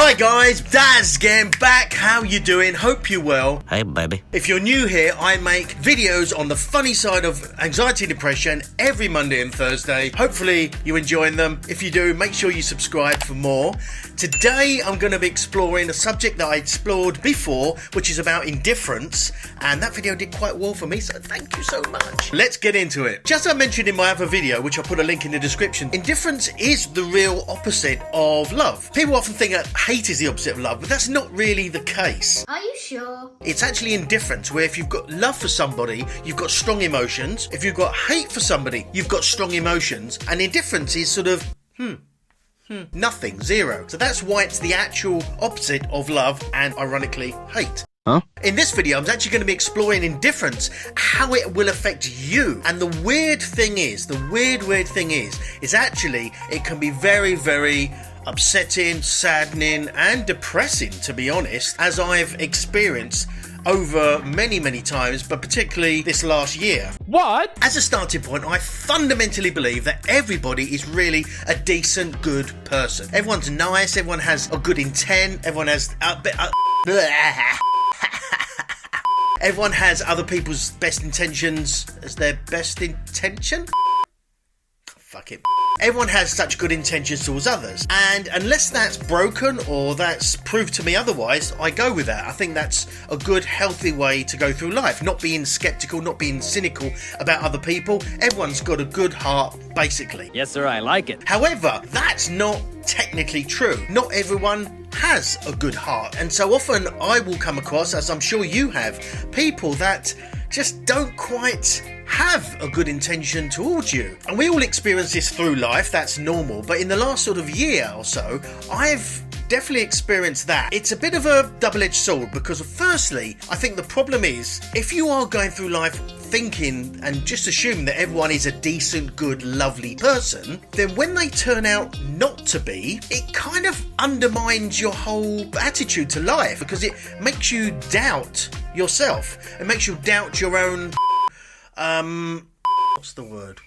Hi guys, Daz again, back. How you doing? Hope you're well. Hey baby. If you're new here, I make videos on the funny side of anxiety and depression every Monday and Thursday. Hopefully you're enjoying them. If you do, make sure you subscribe for more. Today I'm going to be exploring a subject that I explored before, which is about indifference, and that video did quite well for me, so thank you so much. Let's get into it. Just as I mentioned in my other video, which I'll put a link in the description, indifference is the real opposite of love. People often think that hate is the opposite of love, but that's not really the case. Are you sure? It's actually indifference, where if you've got love for somebody, you've got strong emotions. If you've got hate for somebody, you've got strong emotions. And indifference is sort of, nothing, zero. So that's why it's the actual opposite of love and, ironically, hate. Huh? In this video, I'm actually going to be exploring indifference, how it will affect you. And the weird thing is, is actually it can be very, very upsetting, saddening, and depressing, to be honest, as I've experienced over many times, but particularly this last year. What? As a starting point, I fundamentally believe that everybody is really a decent, good person. Everyone's nice, everyone has a good intent, everyone has everyone has other people's best intentions as their best intention? Fuck it. Everyone has such good intentions towards others, and unless that's broken or that's proved to me otherwise, I go with that. I think that's a good, healthy way to go through life. Not being skeptical, not being cynical about other people. Everyone's got a good heart, basically. Yes, sir, I like it. However, that's not technically true. Not everyone has a good heart, and so often I will come across, as I'm sure you have, people that just don't quite have a good intention towards you. And we all experience this through life, that's normal, but in the last sort of year or so, I've definitely experienced that. It's a bit of a double-edged sword, because firstly, I think the problem is, if you are going through life thinking and just assuming that everyone is a decent, good, lovely person, then when they turn out not to be, it kind of undermines your whole attitude to life, because it makes you doubt yourself. It makes you doubt your own what's the word?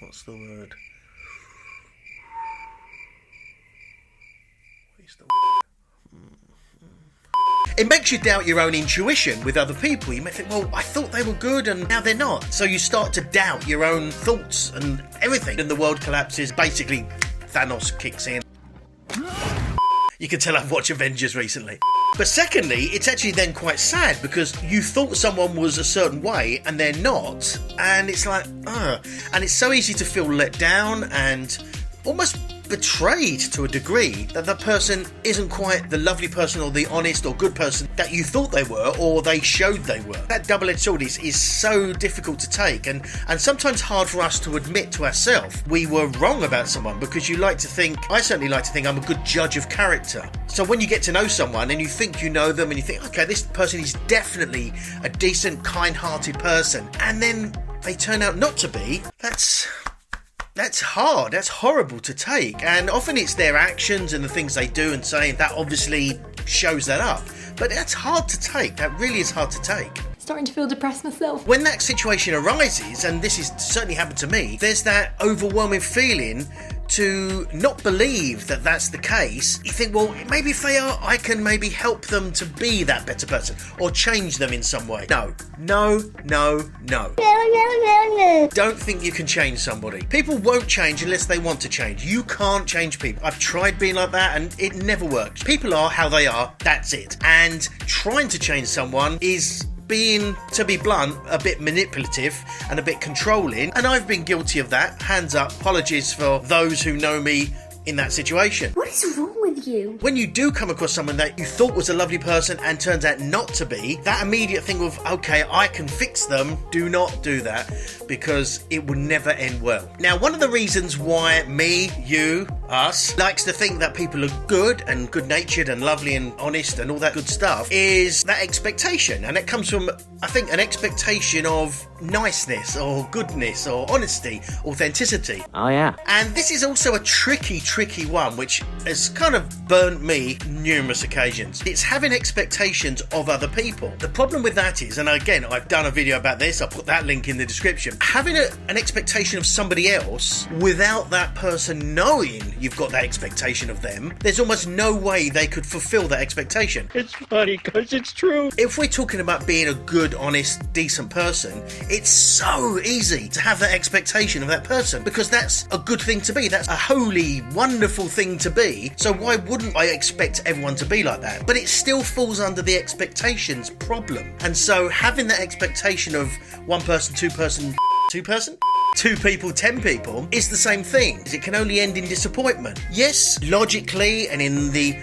It makes you doubt your own intuition with other people. You may think, well, I thought they were good and now they're not. So you start to doubt your own thoughts and everything. And the world collapses. Basically, Thanos kicks in. You can tell I've watched Avengers recently. But secondly, it's actually then quite sad, because you thought someone was a certain way and they're not. And it's like, and it's so easy to feel let down and almost betrayed to a degree, that the person isn't quite the lovely person or the honest or good person that you thought they were, or they showed they were. That double-edged sword is so difficult to take, and sometimes hard for us to admit to ourselves we were wrong about someone, because I certainly like to think I'm a good judge of character. So when you get to know someone and you think you know them and you think, okay, this person is definitely a decent, kind-hearted person, and then they turn out not to be, that's hard, that's horrible to take, and often it's their actions and the things they do and say that obviously shows that up, but that's hard to take, that really is hard to take. Starting to feel depressed myself. When that situation arises, and this has certainly happened to me, there's that overwhelming feeling to not believe that that's the case. You think, well, maybe if they are, I can maybe help them to be that better person, or change them in some way. No. Don't think you can change somebody. People won't change unless they want to change. You can't change people. I've tried being like that and it never works. People are how they are, that's it. And trying to change someone is being, to be blunt, a bit manipulative and a bit controlling, and I've been guilty of that. Hands up, apologies for those who know me in that situation. What is wrong with you? When you do come across someone that you thought was a lovely person and turns out not to be, that immediate thing of, okay, I can fix them, do not do that, because it will never end well. Now, one of the reasons why me, you, us, likes to think that people are good and good-natured and lovely and honest and all that good stuff is that expectation. And it comes from, I think, an expectation of niceness or goodness or honesty, authenticity. Oh, yeah. And this is also a tricky one, which has kind of burnt me numerous occasions. It's having expectations of other people. The problem with that is, and again, I've done a video about this, I'll put that link in the description, having an expectation of somebody else without that person knowing you've got that expectation of them, there's almost no way they could fulfill that expectation. It's funny because it's true. If we're talking about being a good, honest, decent person, it's so easy to have that expectation of that person because that's a good thing to be. That's a holy, wonderful thing to be. So why wouldn't I expect everyone to be like that? But it still falls under the expectations problem. And so having that expectation of one person, two people, 10 people is the same thing. It can only end in disappointment. Yes, logically and in the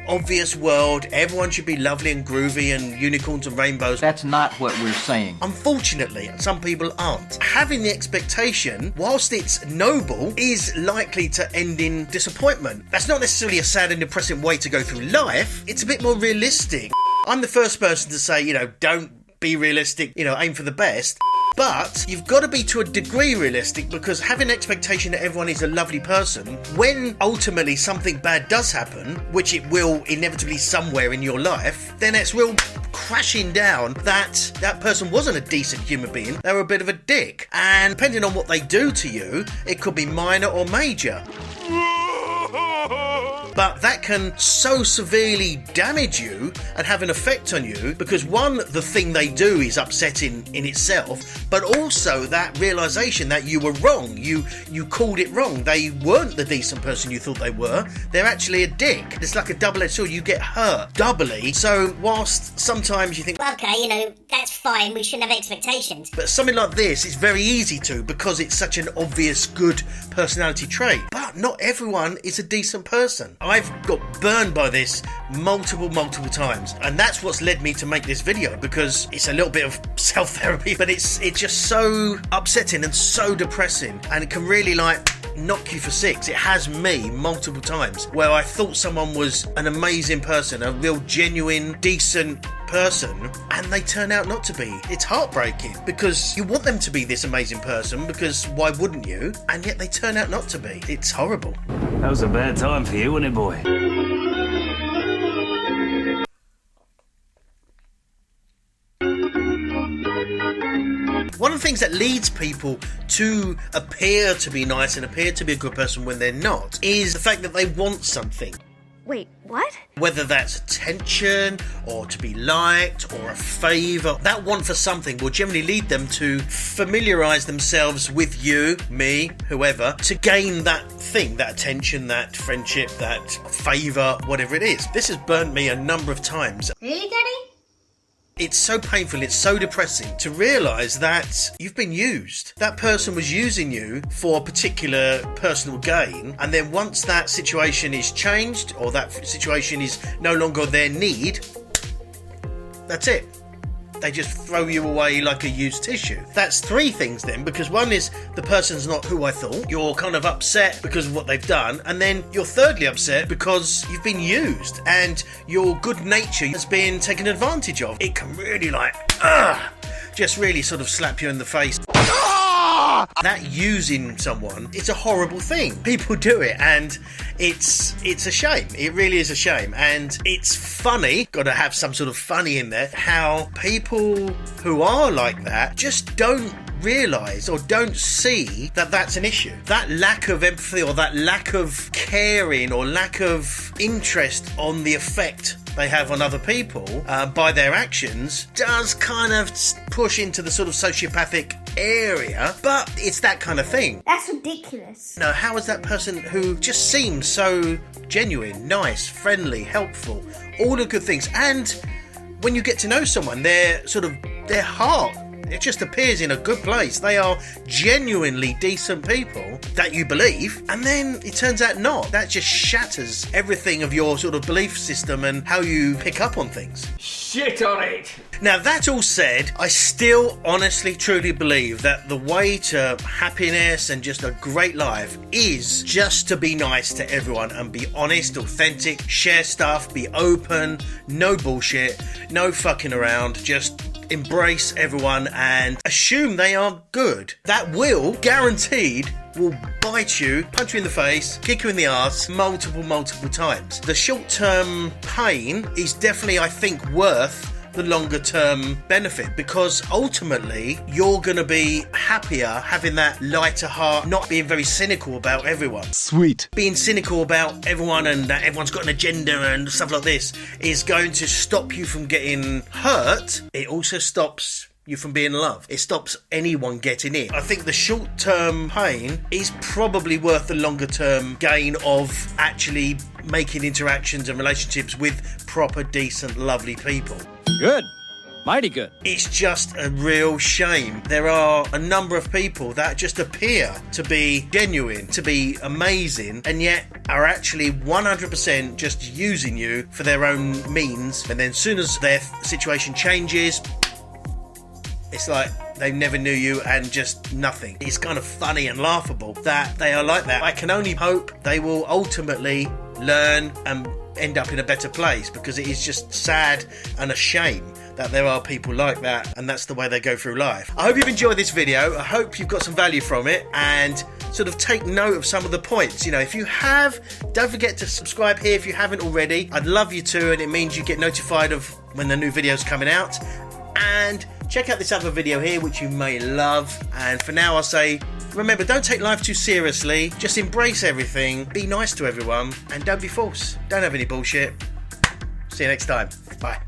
obvious world, everyone should be lovely and groovy and unicorns and rainbows. That's not what we're saying. Unfortunately, some people aren't. Having the expectation, whilst it's noble, is likely to end in disappointment. That's not necessarily a sad and depressing way to go through life. It's a bit more realistic. I'm the first person to say, don't be realistic, aim for the best. But you've got to be to a degree realistic because having an expectation that everyone is a lovely person, when ultimately something bad does happen, which it will inevitably somewhere in your life, then it's real crashing down that person wasn't a decent human being. They were a bit of a dick. And depending on what they do to you, it could be minor or major. But that can so severely damage you and have an effect on you because one, the thing they do is upsetting in itself, but also that realisation that you were wrong. You called it wrong. They weren't the decent person you thought they were. They're actually a dick. It's like a double-edged sword. You get hurt doubly. So whilst sometimes you think, well, okay, that's fine. We shouldn't have expectations. But something like this is very easy to because it's such an obvious good personality trait. But not everyone is a decent person. I've got burned by this multiple times, and that's what's led me to make this video because it's a little bit of self-therapy, but it's just so upsetting and so depressing, and it can really knock you for six. It has me multiple times where I thought someone was an amazing person, a real genuine, decent person, and they turn out not to be. It's heartbreaking because you want them to be this amazing person because why wouldn't you? And yet they turn out not to be. It's horrible. That was a bad time for you, wasn't it, boy? One of the things that leads people to appear to be nice and appear to be a good person when they're not is the fact that they want something. Wait, what? Whether that's attention or to be liked or a favour, that want for something will generally lead them to familiarise themselves with you, me, whoever, to gain that thing, that attention, that friendship, that favour, whatever it is. This has burnt me a number of times. Really, Daddy? It's so painful, it's so depressing to realise that you've been used. That person was using you for a particular personal gain, and then once that situation is changed or that situation is no longer their need, that's it. They just throw you away like a used tissue. That's three things then, because one is the person's not who I thought. You're kind of upset because of what they've done, and then you're thirdly upset because you've been used and your good nature has been taken advantage of. It can really just really sort of slap you in the face. That using someone, it's a horrible thing. People do it, and it's a shame. It really is a shame, and it's funny. Got to have some sort of funny in there. How people who are like that just don't realise or don't see that that's an issue. That lack of empathy or that lack of caring or lack of interest on the effect they have on other people by their actions does kind of push into the sort of sociopathic area, but it's that kind of thing. That's ridiculous. Now, how is that person who just seems so genuine, nice, friendly, helpful, all the good things, and when you get to know someone, their heart, it just appears in a good place. They are genuinely decent people that you believe, and then it turns out not. That just shatters everything of your sort of belief system and how you pick up on things. Shit on it! Now, that all said, I still honestly, truly believe that the way to happiness and just a great life is just to be nice to everyone and be honest, authentic, share stuff, be open, no bullshit, no fucking around, just embrace everyone and assume they are good. That will, guaranteed, will bite you, punch you in the face, kick you in the arse multiple times. The short-term pain is definitely, I think, worth the longer term benefit, because ultimately you're going to be happier having that lighter heart, not being very cynical about everyone. Sweet. Being cynical about everyone and that everyone's got an agenda and stuff like this is going to stop you from getting hurt. It also stops you from being loved. It stops anyone getting in. I think the short-term pain is probably worth the longer-term gain of actually making interactions and relationships with proper, decent, lovely people. Good. Mighty good. It's just a real shame. There are a number of people that just appear to be genuine, to be amazing, and yet are actually 100% just using you for their own means. And then as soon as their situation changes, it's like they never knew you and just nothing. It's kind of funny and laughable that they are like that. I can only hope they will ultimately learn and end up in a better place, because it is just sad and a shame that there are people like that, and that's the way they go through life. I hope you've enjoyed this video. I hope you've got some value from it and sort of take note of some of the points. You know, if you have, don't forget to subscribe here if you haven't already. I'd love you to, and it means you get notified of when the new video's coming out. And check out this other video here, which you may love. And for now, I'll say, remember, don't take life too seriously. Just embrace everything. Be nice to everyone. And don't be false. Don't have any bullshit. See you next time. Bye.